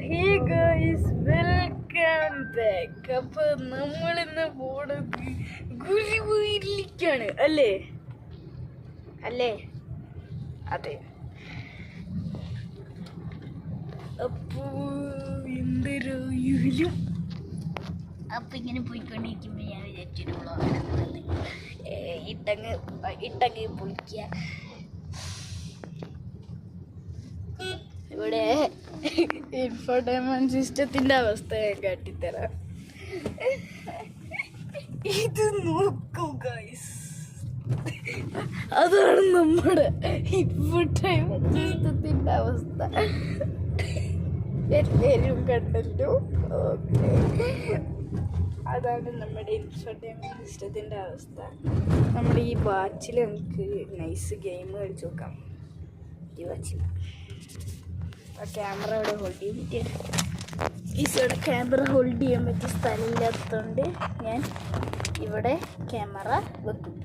Hey guys, welcome back. അപ്പൊ നമ്മളിന്ന് പോണത് ഗുരുവായൂരിലേക്കാണ് അല്ലേ? അതെ. അപ്പോ എന്തൊരു അപ്പൊ ഇങ്ങനെ പോയിക്കൊണ്ടിരിക്കുമ്പോ ഞാൻ വിചാരിച്ചിട്ടുള്ള ഇട്ടങ്ങ് പൊളിക്കുക. ഇവിടെ ഇൻഫോർടൈൻമെന്റ് സിസ്റ്റത്തിന്റെ അവസ്ഥ ഞാൻ കാട്ടിത്തരാം. ഇത് നോക്കൂ ഗൈസ്, അതാണ് നമ്മുടെ ഇൻഫോർടൈൻമെന്റ് സിസ്റ്റത്തിന്റെ അവസ്ഥ. എല്ലാവരും കണ്ടല്ലോ. ഓക്കെ, അതാണ് നമ്മുടെ ഇൻഫോർടൈൻമെന്റ് സിസ്റ്റത്തിന്റെ അവസ്ഥ. നമ്മുടെ ഈ വാച്ചിൽ നമുക്ക് നൈസ് ഗെയിം കളിച്ച് നോക്കാം. ഈ വാച്ചിൽ ക്യാമറ ഇവിടെ ഹോൾഡ് ചെയ്യാൻ പറ്റിയ ഈസോടെ ക്യാമറ ഹോൾഡ് ചെയ്യാൻ പറ്റിയ സ്ഥലമില്ലാത്തതുകൊണ്ട് ഞാൻ ഇവിടെ ക്യാമറ വെക്കും.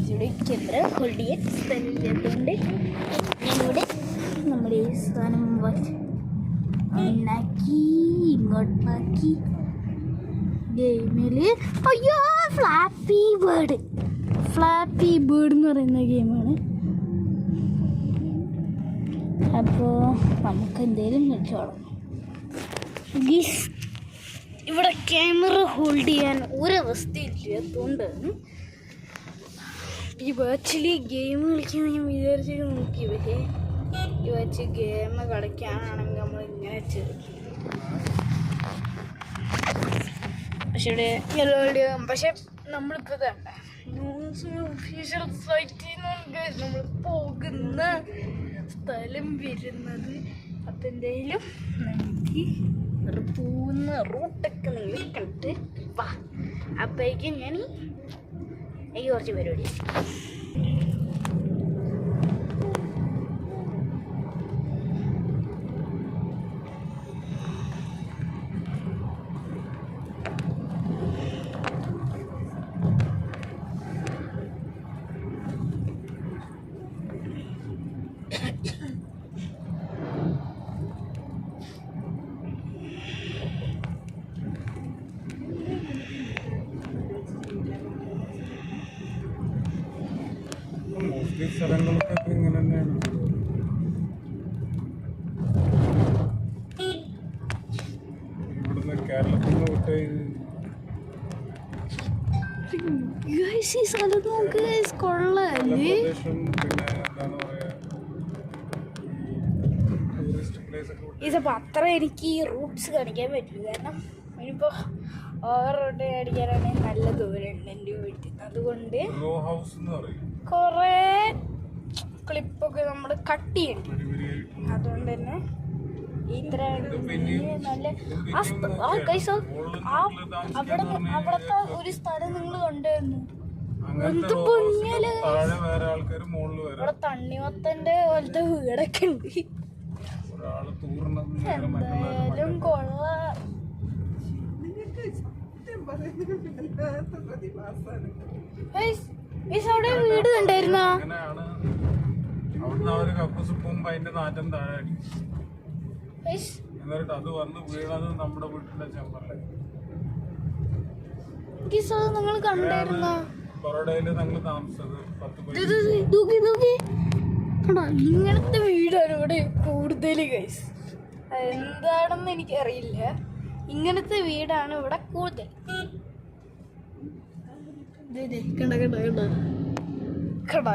ഇവിടെ ക്യാമറ ഹോൾഡ് ചെയ്യാൻ സ്ഥലമില്ലാത്തതുകൊണ്ട് ഞാനിവിടെ നമ്മുടെ ഈ സാധനം ഉണ്ടാക്കി ഇങ്ങോട്ടാക്കി ഗെയിമിൽ. അയ്യോ, ഫ്ലാപ്പി ബേർഡ് എന്ന് പറയുന്ന ഗെയിമാണ്. അപ്പോൾ നമുക്ക് എന്തെങ്കിലും കളിച്ചോളാം. ഇവിടെ ക്യാമറ ഹോൾഡ് ചെയ്യാൻ ഒരവസ്ഥയില്ലാത്തതുകൊണ്ട് ഈ വാച്ചിൽ ഗെയിം കളിക്കാൻ ഞാൻ വിചാരിച്ചിട്ട് നോക്കി. പക്ഷേ ഈ വാച്ച് ഗെയിം കളിക്കാനാണെങ്കിൽ നമ്മൾ ഇങ്ങനെ ചെറുക്കി. പക്ഷെ നമ്മളിപ്പോൾ തന്നെ ഒഫീഷ്യൽ സൈറ്റിൽ നിന്ന് നമ്മൾ പോകുന്ന സ്ഥലം വരുന്നത്. അപ്പം എന്തായാലും നമുക്ക് പോകുന്ന റൂട്ടൊക്കെ നിങ്ങൾ കണ്ടിട്ട് വാ. അപ്പോഴേക്കും ഞാൻ എനിക്ക് കുറച്ച് പരിപാടി. സ്ഥലങ്ങളൊക്കെ ഇങ്ങനെ തന്നെയാണ്. ഇവിടുന്ന് കേരളത്തിൽ നിന്ന് വിട്ട് അത്ര എനിക്ക് ഈ റൂട്ട്സ് കാണിക്കാൻ പറ്റില്ല. കാരണം ഇനിയിപ്പോ ഓവർ അടിക്കാനാണെങ്കിൽ നല്ല ദൂരമുണ്ട് എൻ്റെ വീട്ടിൽ നിന്ന്. അതുകൊണ്ട് കുറേ ക്ലിപ്പൊക്കെ നമ്മൾ കട്ട് ചെയ്യണം. അതുകൊണ്ട് തന്നെ ഇത്ര നല്ല അവിടത്തെ ഒരു സ്ഥലം നിങ്ങൾ കണ്ടായിരുന്നു. എന്ത് പൊങ്ങിയല്ലേ, ഇവിടെ തണ്ണിമത്തന്റെ പോലത്തെ വീടൊക്കെ ഉണ്ട്. എന്തായാലും കൊള്ളാം. അവിടെ വീട് കണ്ടായിരുന്ന അത് വന്ന് വീണത് നമ്മുടെ വീട്ടിലെ ചെമ്പല്ലേ. നിങ്ങൾ കണ്ടായിരുന്ന ബറോഡയില് ഞങ്ങൾ താമസിച്ചത്. ഇങ്ങനത്തെ വീടാണ് ഇവിടെ കൂടുതൽ ഗൈസ്. എന്താണെന്ന് എനിക്കറിയില്ല. ഇങ്ങനത്തെ വീടാണ് ഇവിടെ കൂടുതൽ.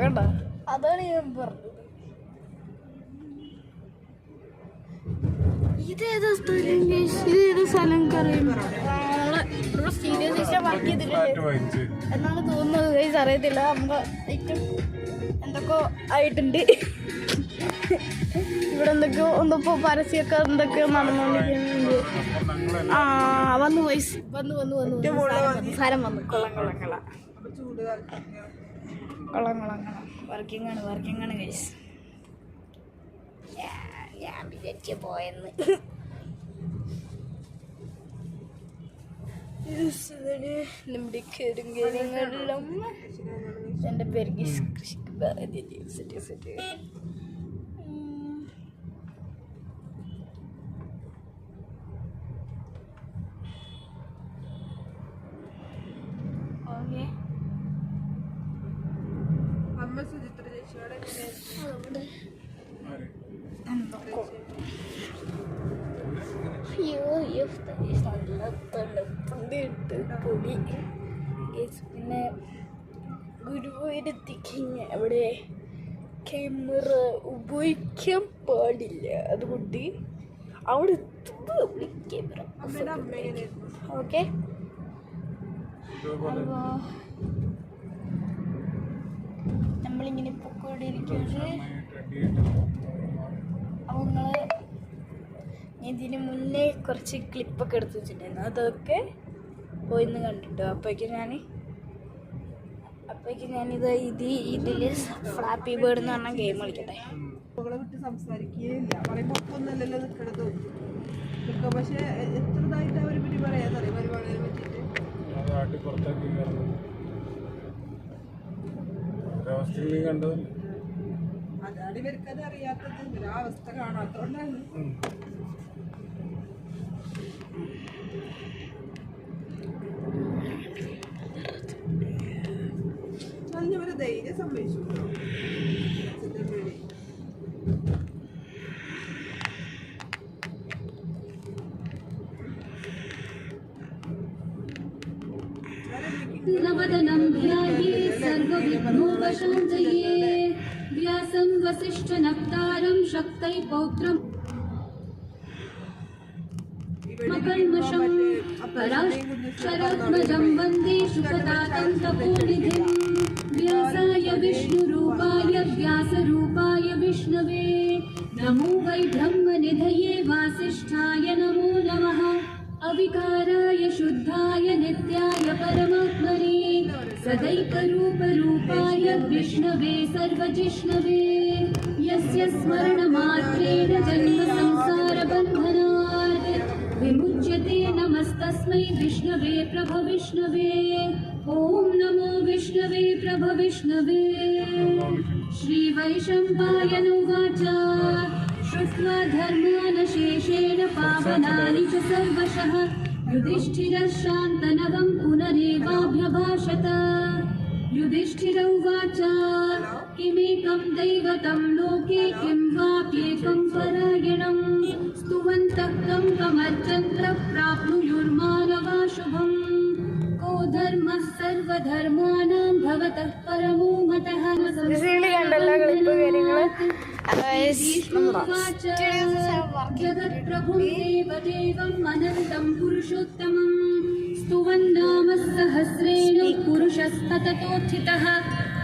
കണ്ട അതാണ് ഞാൻ പറഞ്ഞത്. ഇതേതാ സ്ഥലം ഗൈസ്? ഇതേതാ സ്ഥലം നമ്മള് സീരിയസ് വർക്ക് ചെയ്തിട്ടുണ്ട് എന്നാണ് തോന്നുന്നത് ഗൈസ്. അറിയത്തില്ല, നമ്മുടെ ഏറ്റവും എന്തൊക്കെ ആയിട്ടുണ്ട്. ഇവിടെ എന്തൊക്കെ പരസ്യമൊക്കെ എന്തൊക്കെയോ നടന്നുകൊണ്ടിരിക്കുന്നുണ്ട്. വന്നു വയസ്സ് വന്നു സാരം വന്നു. കൊള്ളാം വർക്കിംഗ് ആണ് ഗൈസ്. ഞാൻ വിചാരിച്ച പോയെന്ന്. നമ്മുടെ കരുങ്കേരങ്ങളെല്ലാം എൻ്റെ പേര് കൃഷി സെറ്റ് ഓക്കെ. അമ്മ സുചിത്ര ചേച്ചിയോടെ പിന്നെ ഗുരുവായൂരെത്തിക്കഴിഞ്ഞ അവിടെ ക്യാമറ ഉപയോഗിക്കാൻ പാടില്ല, അതുകൊണ്ട് അവിടെ എത്തുമ്പോൾ ക്യാമറ അമ്മയുടെ അമ്മ എങ്ങനെയായിരുന്നു? ഓക്കെ. ഇതേപോലെ നമ്മളിങ്ങനെ പൊക്കോണ്ടിരിക്കുന്നത് നന്നായിട്ട് അപ്പോൾ നിങ്ങൾ ഇതിന് മുന്നേ കുറച്ച് ക്ലിപ്പൊക്കെ എടുത്ത് വെച്ചിട്ടുണ്ടായിരുന്നു, അതൊക്കെ പോയിന്ന് കണ്ടിട്ടോ. അപ്പോഴേക്കും ഞാനിത് ഇതിൽ ഫ്ലാപ്പി ബേർഡ് എന്ന് പറഞ്ഞ ഗെയിം കളിക്കട്ടെ. മകളെ വിട്ട് സംസാരിക്കുകയില്ല, പറയുമ്പോൾ ഒപ്പൊന്നല്ലല്ലോ നിൽക്കണത് നിൽക്കുക. പക്ഷെ എത്രതായിട്ട് അവർ പറ്റി പറയാന്നറിയാം പരിപാടിയെ പറ്റിയിട്ട്. അത് ആട്ടി പുറത്താക്കി ഒരവസ്ഥയിൽ നീ കണ്ടതല്ലേ. അതാണ് ഇവർക്കത് അറിയാത്തത്, ഇവരാവസ്ഥ കാണാത്തോണ്ടാണ്. അതിനവരെ ധൈര്യം സമ്മതിച്ചു പേടി. नवदनं ध्याये सर्वविघ्नोपशान्तये व्यासं वसिष्ठनप्तारं शक्तै पौत्रम् मकल्मषं पराशरात्मजं वन्दे शुकदातं तपोनिधिं व्यासाय विष्णुरूपाय व्यासरूपाय विष्णवे नमो वै ब्रह्मनिधये वासिष्ठाय नमो नमः अविकाराय शुद्धाय नित्याय परमात्मने सदैकरूपरूपाय विष्णवे सर्वजिष्णवे यस्य स्मरणमात्रेण जन्मसंसारबन्धनात् विमुच्यते नमस्तस्मै विष्णवे प्रभविष्णवे ॐ नमो विष्णवे प्रभविष्णवे श्रीवैशम्पायन उवाच श्रुत्वा धर्मानशेषेण पावनानि च सर्वशः युधिष्ठिरः शान्तनवं पुनरेवाभ्यभाषत युधिष्ठिर उवाच किमेकं दैवतं लोके किं वाप्येकं परायणं स्तुवन्तः कं कमर्चन्तः प्राप्नुयुर्मानवा शुभम् को धर्मः सर्वधर्माणां भवतः परमो मतः जगत्प्रभुं देवदेवम् अनन्तं पुरुषोत्तमं स्तुवन्नाम सहस्रेण पुरुषस्तततोत्थितः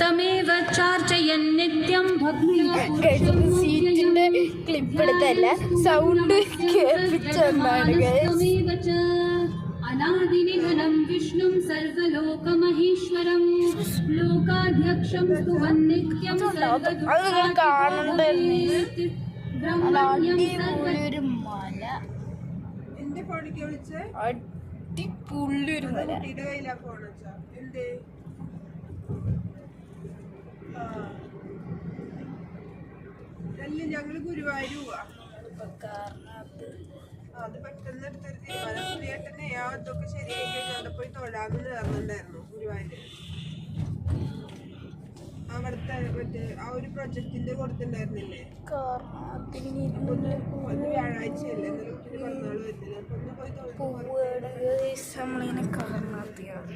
तमेव चार्चयन् नित्यं भक्त्या സീറ്റിന്റെ ക്ലിപ്പ് എടുത്തല്ല, സൗണ്ട് കേൾപ്പിച്ചെന്നാണ്. तमेव च अनादिनिधनं विष्णुं सर्वलोकमहेश्वरं लोकाध्यक्षं स्तुवन्नित्यं അടിപൊളിയൊരു മല, എന്റെ ഫോണിക്ക് വിളിച്ചേ അടിപൊളിയൊരു മല. കുട്ടിയുടെ കയ്യിലാ ഫോൺ വെച്ചാ എന്തേ? അല്ല ഞങ്ങള് ഗുരുവായൂർ പോവാ. അത് പെട്ടെന്ന് എടുത്തൊരു തീരുമാനം. സുനിയേട്ടനെ അതൊക്കെ ശരിയായി കഴിഞ്ഞാൽ അവിടെ പോയി തൊഴാന്ന് നേർന്നുണ്ടായിരുന്നു ഗുരുവായൂര്. അവിടുത്തെ മറ്റേ ആ ഒരു പ്രൊജക്ടിന്റെ കൊടുത്തിണ്ടായിരുന്നില്ലേ, ഒന്ന് വ്യാഴാഴ്ചയല്ലേ, എന്നാലും കുട്ടിയുടെ പിറന്നാള് വരുന്നില്ല. അപ്പൊ ഒന്ന് പോയി നമ്മളിങ്ങനെ കറങ്ങാത്തിയാണ്.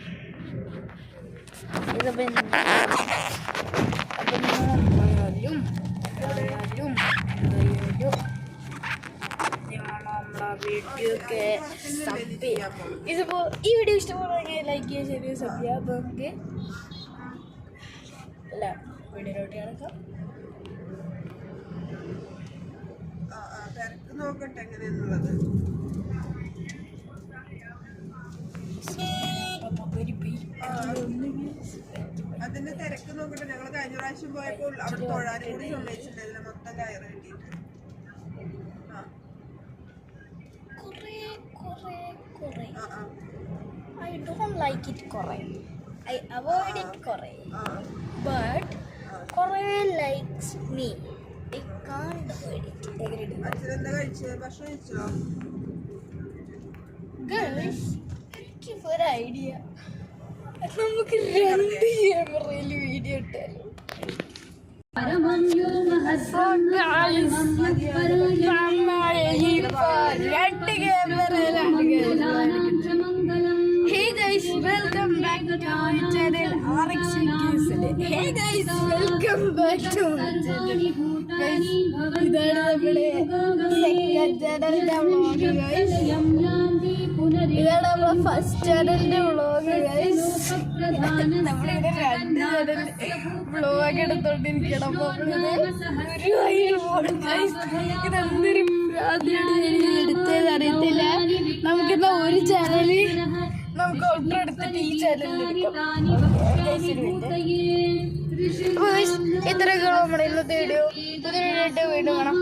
വീഡിയോക്കെ ഇതിപ്പോ ഈ വീഡിയോ ഇഷ്ടപ്പെടുന്നെങ്കിൽ ലൈക്ക് ചെയ്യുക, ശരി സബ് ചെയ്യുക. അപ്പോൾ നമുക്ക് അല്ല വീഡിയോയിലോട്ട് കിടക്കാം. തിരക്ക് നോക്കട്ടെ എങ്ങനെയാന്നുള്ളത്. അതിന്റെ തിരക്ക് നോക്കട്ടെ. ഞങ്ങള് കഴിഞ്ഞ പ്രാവശ്യം പോയപ്പോൾ അവിടെ തൊഴാനും കൂടി സമ്മതിച്ചിട്ടുണ്ടായില്ല, മൊത്തം കയറ് കിട്ടിയിട്ട്. I don't like it, correct. I avoid it, correct. But കുറേ ലൈക്സ് മീ ഐ കാണ്ട് അച്ഛനെന്താ കഴിച്ചത്? ഭക്ഷണം കഴിച്ചോ? എനിക്ക് ഒരു ഐഡിയ, നമുക്ക് 2 ക്യാമറയിൽ വീഡിയോ ഇട്ടാലോ? परमं यो महद्ब्रह्म परमं मङ्गलानां च मङ्गलम् Hey guys, welcome back to our channel RX Videos. Hey guys, welcome back to our channel. Guys, ഇതാണ് നമ്മുടെ സെക്കൻഡ് ചാനലിന്റെ വ്ളോഗ് ഗൈസ്. ഇതാണ് നമ്മുടെ ഫസ്റ്റ് ചാനലിന്റെ വ്ളോഗ് ഗൈസ്. നമ്മളിവിടെ 2 ചാനൽ വ്ളോഗ് എടുത്തോണ്ടിരിക്കണം. ഇതെന്തൊരു എടുത്തത് അറിയത്തില്ല. നമുക്കിന്ന് ഒരു ചാനലിൽ നമുക്ക് ഓർഡർ എടുത്തിട്ട് ഈ ചാനലിൽ ഇത്രയൊക്കെയാണ് നമ്മുടെ ഇന്നത്തെ വീഡിയോ. പുതിയ വീഡിയോ ആയിട്ട് വീണ്ടും കാണാം.